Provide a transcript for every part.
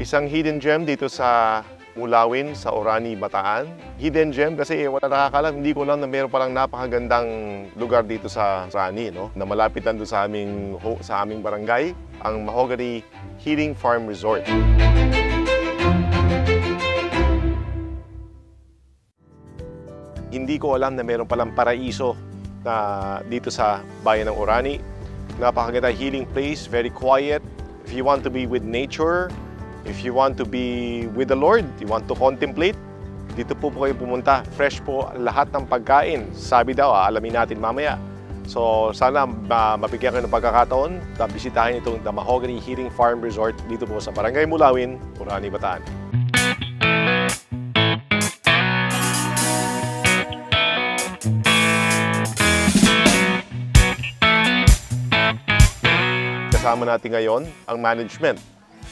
Isang hidden gem dito sa Mulawin, sa Orani, Bataan. Hidden gem kasi wala nakakalam, hindi ko alam na meron palang napakagandang lugar dito sa Orani, no? Na malapit lang doon sa aming barangay, ang Mahogany Healing Farm Resort. Hindi ko alam na meron palang paraiso na dito sa bayan ng Orani. Napakaganda healing place, very quiet. If you want to be with nature, if you want to be with the Lord, you want to contemplate, dito po kayo pumunta. Fresh po lahat ng pagkain. Sabi daw, alamin natin mamaya. So sana mabigyan kayo ng pagkakataon na bisitahin itong The Mahogany Healing Farm Resort dito po sa Barangay Mulawin, Orani, Bataan. Kasama natin ngayon ang management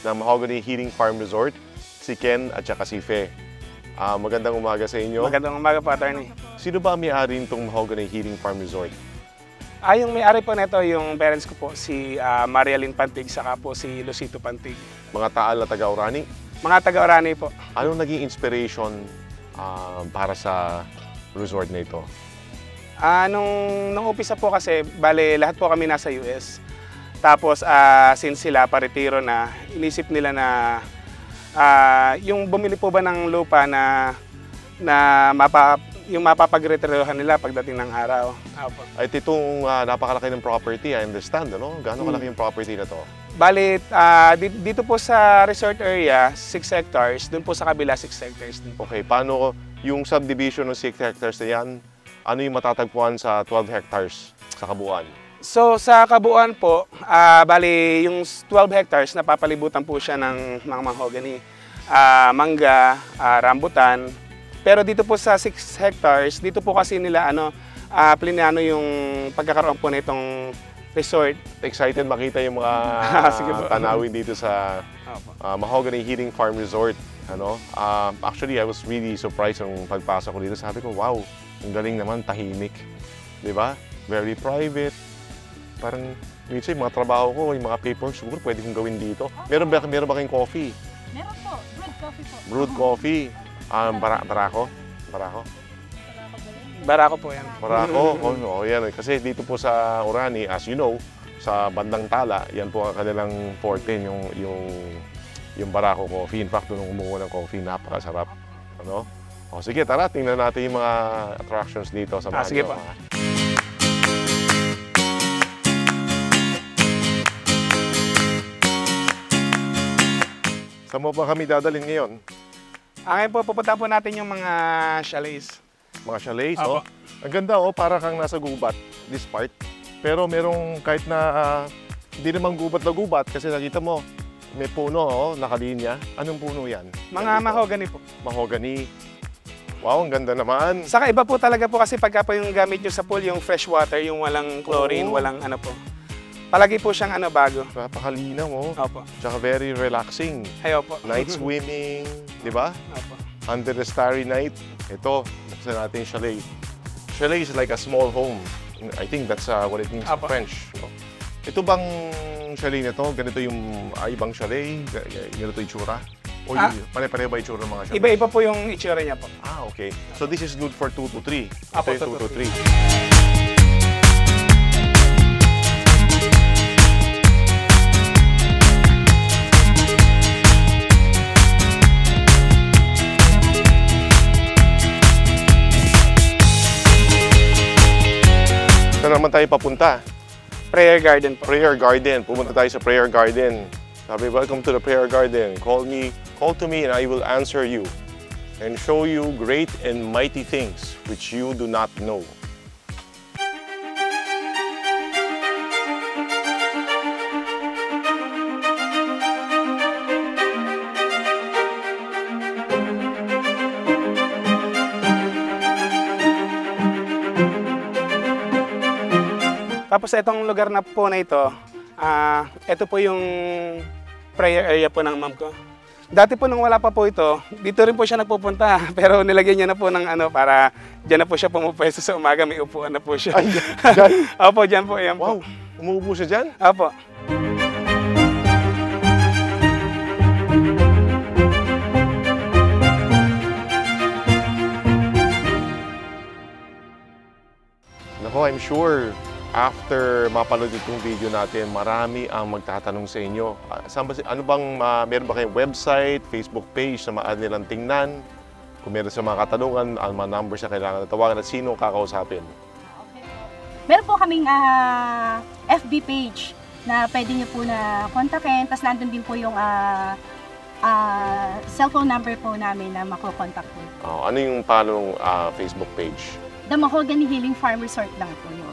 ng Mahogany Healing Farm Resort, si Ken at saka si Fe. Magandang umaga sa inyo. Magandang umaga po, attorney. Sino ba ang may-ari nitong Mahogany Healing Farm Resort? Yung may-ari po nito, yung parents ko po, si Marialyn Pantig, saka po si Lucito Pantig. Mga taal na taga-Orani? Mga taga-Orani po. Anong naging inspiration para sa resort na ito? Nung umpisa po kasi, bale, lahat po kami nasa US. Tapos, since sila paretiro na, inisip nila na yung bumili po ba ng lupa yung mapapagreterohan nila pagdating ng araw. Ay, itong napakalaki ng property, I understand, ano? Gaano kalaki yung property na to? Bali, dito po sa resort area, 6 hectares. Doon po sa kabila, 6 hectares din po. Okay, paano yung subdivision ng 6 hectares na yan? Ano yung matatagpuan sa 12 hectares sa kabuuan? So sa kabuuan po, bali yung 12 hectares napapalibutan po siya ng mga mahogany, mangga, rambutan. Pero dito po sa 6 hectares, dito po kasi nila plinano yung pagkakaroon po nitong resort. Excited makita yung mga tanawin dito sa Mahogany Healing Farm Resort. Actually, I was really surprised nung pagpasok ko dito. Sabi ko, wow, ang galing naman, tahimik. Diba? Very private. Parang minsan yung mga trabaho ko, yung mga papers, siguro pwede kong gawin dito. Meron ba kayong coffee? Meron po. Brewed coffee po. Brewed coffee. Barako? Barako po yan. Barako? Yan. Kasi dito po sa Orani, as you know, sa bandang Tala, yan po ang kanilang forte, yung Barako coffee. In fact, nung umuha ng coffee, napakasarap. Sige, tara, tingnan natin yung mga attractions dito sa Baguio. Sige po. Saan mo pa kami dadalhin ngayon? Ngayon po, pupunta po natin yung mga chalets. Mga chalets, Ang ganda, para kang nasa gubat, this part. Pero merong kahit na hindi naman gubat na gubat kasi nakita mo, may puno, nakalinya. Anong puno yan? Mga mahogany po. Mahogany. Wow, ang ganda naman. Saka iba po talaga po kasi pagka po yung gamit nyo sa pool, yung fresh water, yung walang chlorine, walang po. Palagi po siyang bago. Napakalinaw, Opo. Tsaka very relaxing. Ay, opo. Night swimming, di ba? Opo. Under the starry night. Ito, buksan natin yung chalet. Chalet is like a small home. I think that's what it means in French. Ito bang chalet na to? Ganito yung ibang chalet? Ganito yung itsura? O pare-pareho ba itsura ng mga chalet? Iba-iba po yung itsura niya po. Okay. So this is good for 2 to 3. Apo, ito yung 2 to 3. Saan naman tayo papunta? Prayer garden po. Prayer garden. Pumunta tayo sa prayer garden. Sabi, welcome to the prayer garden. Call to me and I will answer you and show you great and mighty things which you do not know. Tapos itong lugar na po na ito po yung prayer area po ng mom ko. Dati po nung wala pa po ito, dito rin po siya nagpupunta. Pero nilagyan niya na po ng para dyan na po siya pumupwesto sa umaga, may upuan na po siya. Ay, dyan? Opo, dyan po. Yan po. Wow, umuupo siya dyan? Opo. I'm sure after mapanood itong video natin, marami ang magtatanong sa inyo. Ano bang, meron ba kayong website, Facebook page na maaari nilang tingnan? Kung meron sa mga katanungan, ang mga numbers na kailangan na tawagan at sino kakausapin? Okay po. Meron po kaming FB page na pwede niyo po na kontakin. Tapos nandun din po yung cellphone number po namin na makokontak po. Ano yung pangalawang Facebook page? The Mahogany Healing Farm Resort lang po yun.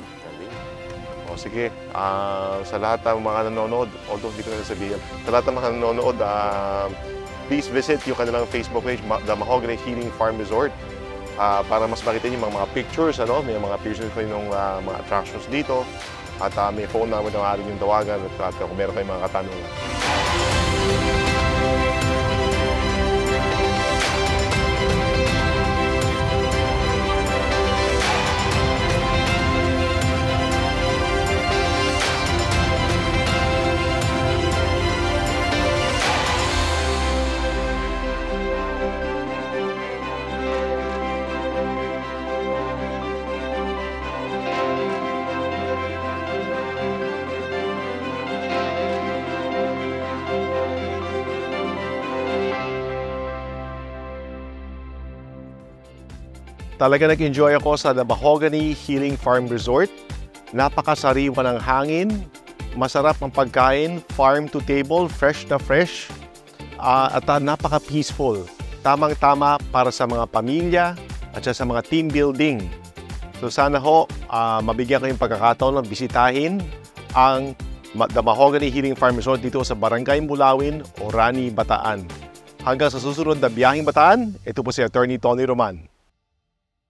Sige, sa lahat ng mga nanonood, although hindi ko na sabihin, sa lahat ng mga nanonood, please visit yung kanilang Facebook page, The Mahogany Healing Farm Resort, para mas makita niyo mga pictures, may mga pictures ko yung mga attractions dito, at may phone number na maaari yung tawagan at kung meron kayong mga katanungan. Talaga nag-enjoy ako sa The Mahogany Healing Farm Resort. Napakasariwa ng hangin, masarap ang pagkain, farm to table, fresh na fresh, at napaka-peaceful. Tamang-tama para sa mga pamilya at sa mga team building. So sana ho, mabigyan kayong pagkakataon na bisitahin ang The Mahogany Healing Farm Resort dito sa Barangay Mulawin, Orani, Bataan. Hanggang sa susunod na biyaheng Bataan, ito po si Attorney Tony Roman.